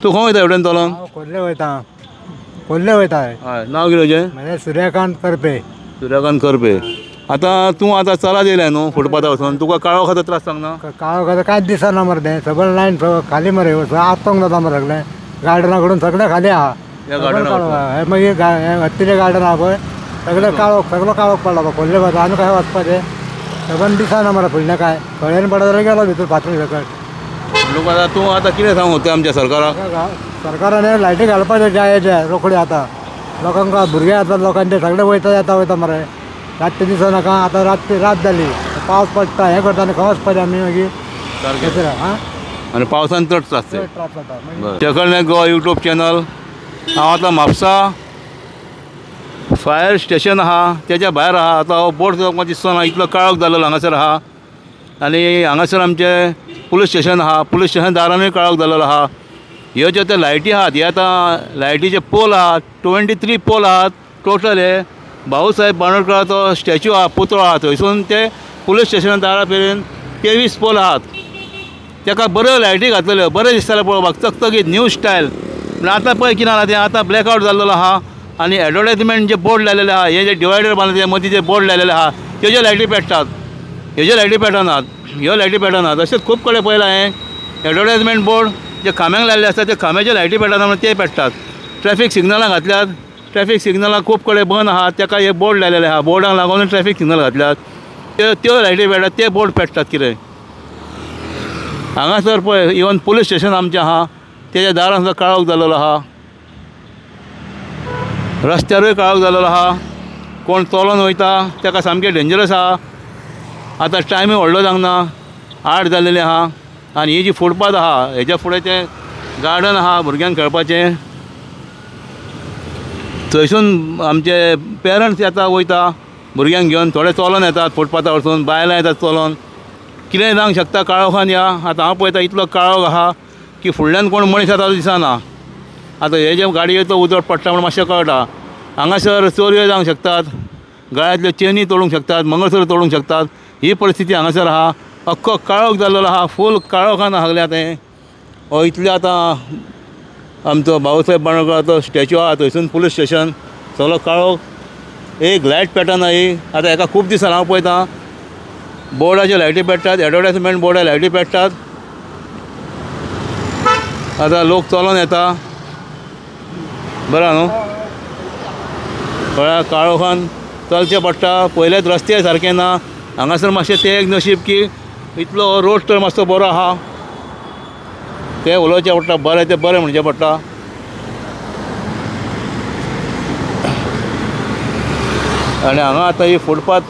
तू खंय वयता एवढ्यान चलोन? खोल्ले वयता हय, नांव कितें तुजें? म्हणजे सूर्यकांत करपे. सूर्यकांत करपे. तूं आतां चलत येयलें न्हू फुटपाथा वचून, तुका काळो खाता त्रास सांगना? काळो खाता कांयच दिसना मरे तें सगळें लायन खाली मरे आपोंक जाता मरे सगळें गार्डना कडून सगळें खाली आहा. ह्या गार्डना हे मागीर हत्तीचें गार्डन आहा पळय सगळें सगळो काळोख पडला तो खोल्ले वता आनी खंय वचपाचें सगळें दिसना मरे फुडलें काय कळेन पडत जाल्यार गेलो भितर फातरी सकट. लोक तूं आतां कितें सांगू तें आमच्या सरकाराक? सरकारान हे लायटी घालपाचें जायेचे रोखडे आतां लोकांक भुरगे आतां लोकांचे सगळे वयता मरे रातचे दिसनाका आतां रात जाली पावस पडटा हें करता आनी खंय वचपाचें आमी मागीर आनी पावसान चड त्रास त्रास जाता. तेकडे गो यूट्यूब चॅनल. हांव आतां म्हापसा फायर स्टेशन आहा तेच्या भायर आहा. आतां हो बोर्ड म्हाका दिसना इतलो काळोख जाल्लो हांगासर आहा. आनी हांगासर आमचें पुलीस स्टेशन आहा. पुलीस स्टेशन दारानूय काळोख जाल्लो आहा. ह्यो ज्यो त्यो लायटी आहात हे आतां लायटीचे पोल आहात 23 पोल आहात टोटल. हे भाऊसाहेब बांदोडकराचो स्टॅच्यू आहा पुतळो आहा थंयसून ते पुलीस स्टेशना दारा मेरेन 23 पोल आहात. ताका बऱ्यो लायटी घातलेल्यो बरें दिसतालें पळोवपाक चकचकीत न्यू स्टायल. पूण आतां पळय कितें जालां तें आतां ब्लॅकआवट जाल्लो आहा. आनी एडवर्टायजमेंट जे बोर्ड लायलेले आहा हे जे डिवायडर बांदले मदीं जे बोर्ड लायलेले आहा तेज्यो लायटी पेट्टात. हेज्यो लायटी पेटनात. ह्यो लायटी पेटनात. अशेंच खूब कडेन पळयलां हें एडवर्टायजमेंट बोर्ड जे खांब्यांक लायल्ले आसता ते खांब्याचे लायटी पेटना म्हणून ते पेट्टात. ट्रॅफीक सिग्नलां घातल्यात. ट्रॅफीक सिग्नलां खूब कडेन बंद आहात ताका हे बोर्ड लायलेले आहा. बोर्डाक लागून ट्रॅफीक सिग्नल घातल्यात. त्यो लायटी पेटतात ते बोर्ड पेट्टात कितें. हांगासर पळय इवन पुलीस स्टेशन आमचें आहा तेज्या दारान सुद्दां काळोख जाल्लो आहा. रस्त्यारूय काळोख जाल्लो आहा. कोण चलोन वयता ताका सामकें डेंजरस आहा. आतां टायमूय व्हडलो जावंक ना 8 जाल्लेली आहा. आनी ही जी फुटपाथ आहा हेज्या फुडें तें गार्डन आहा भुरग्यांक खेळपाचें थंयसून आमचे पेरंट्स येता वयता भुरग्यांक घेवन थोडे चलोन येतात फुटपाथा वचून बायलां येतात चलोन. कितेंय जावंक शकता काळोखान या. आतां हांव पळयता इतलो काळोख आहा की फुडल्यान कोण मनीस येता तो दिसना. आतां हे जे गाडयो तो उजवाड पडटा म्हण मातशें कळटा. हांगासर चोरयो जावंक शकतात. गळ्यांतल्यो चेनी तोडूंक शकतात. मंगळसूत्र तोडूंक शकतात. ही परिस्थिती हांगासर आहा. अख्खो काळोख जाल्लो आहा. फूल काळोखान हागल्या तें. हो इतले आतां आमचो भाऊसाहेब बांदोडकराचो स्टॅच्यू आहा थंयसून पुलीस स्टेशन सगळो काळोख. एक लायट पेटना ही. आतां हेका खूब दिसान हांव पळयतां बोर्डाच्यो लायटी पेट्टात. एडवर्टायजमेंट बोर्डार लायटी पेट्टात. आतां लोक चलोन येता बरा न्हू. थोड्या काळोखान चलचें पडटा. पयलेच रस्ते सारके ना. हांगासर मातशें तें एक नशीब की इतलो रोड तर मातसो बरो आहा. तें उलोवचें पडटा बरें तें बरें म्हणचें पडटा. आनी हांगा आतां ही फुटपाथ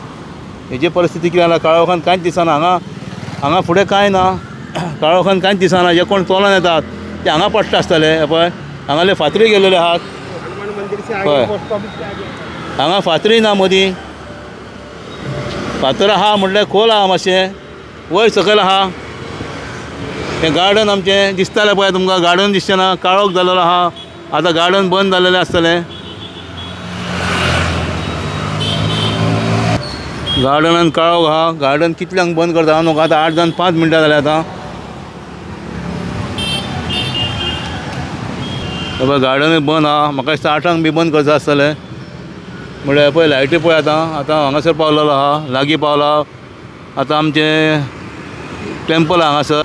हेजी परिस्थिती कितें जाल्या काळोखान कांयच दिसना. हांगा फुडें कांय ना. काळोखान कांयच दिसना. जे कोण चलोन येतात ते हांगा पडटा आसतले. पळय हांगाले फातरी गेलेले आहात पळय. हांगा फातरी ना मदीं. फातर आहा म्हणल्यार खोल आहा मातशें वयर सकयल आहा. हें गार्डन आमचें दिसतालें पळय तुमकां गार्डन दिसचें ना. काळोख जाल्लो आहा. आतां गार्डन बंद जाल्लेलें आसतलें. गार्डनान काळोख आहा. गार्डन कितल्यांक बंद करता हांव न्हू. आतां 8 जावन 5 मिनटां जाल्यां आतां. पळय गार्डनूय बंद आहा. म्हाका दिसता 8 बी बंद करता आसतलें. म्हळ्यार पळय लायटी पळय आतां हांगासर पावलेलो आहा लागीं पावला. आतां आमचें टेंपल हांगासर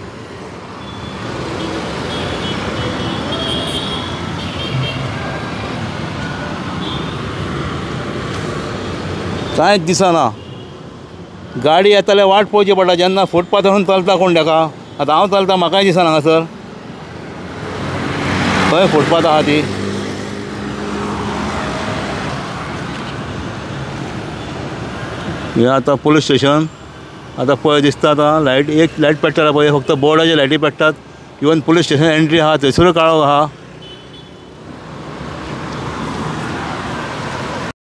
कांयच दिसना. गाडी येताले वाट पळोवची पडटा. जेन्ना फुटपाथारून चलता कोण ताका. आतां हांव चलता म्हाकाय दिसना हांगासर. खंय फुटपाथ आहा ती. हें आतां पुलीस स्टेशन. आतां पळय दिसता आतां लायट एक लायट पेट्टा पळय फक्त बोर्डाचे लायटी पेट्टात. इवन पुलीस स्टेशन एंट्री आहा थंयसरूय काळोख आहा.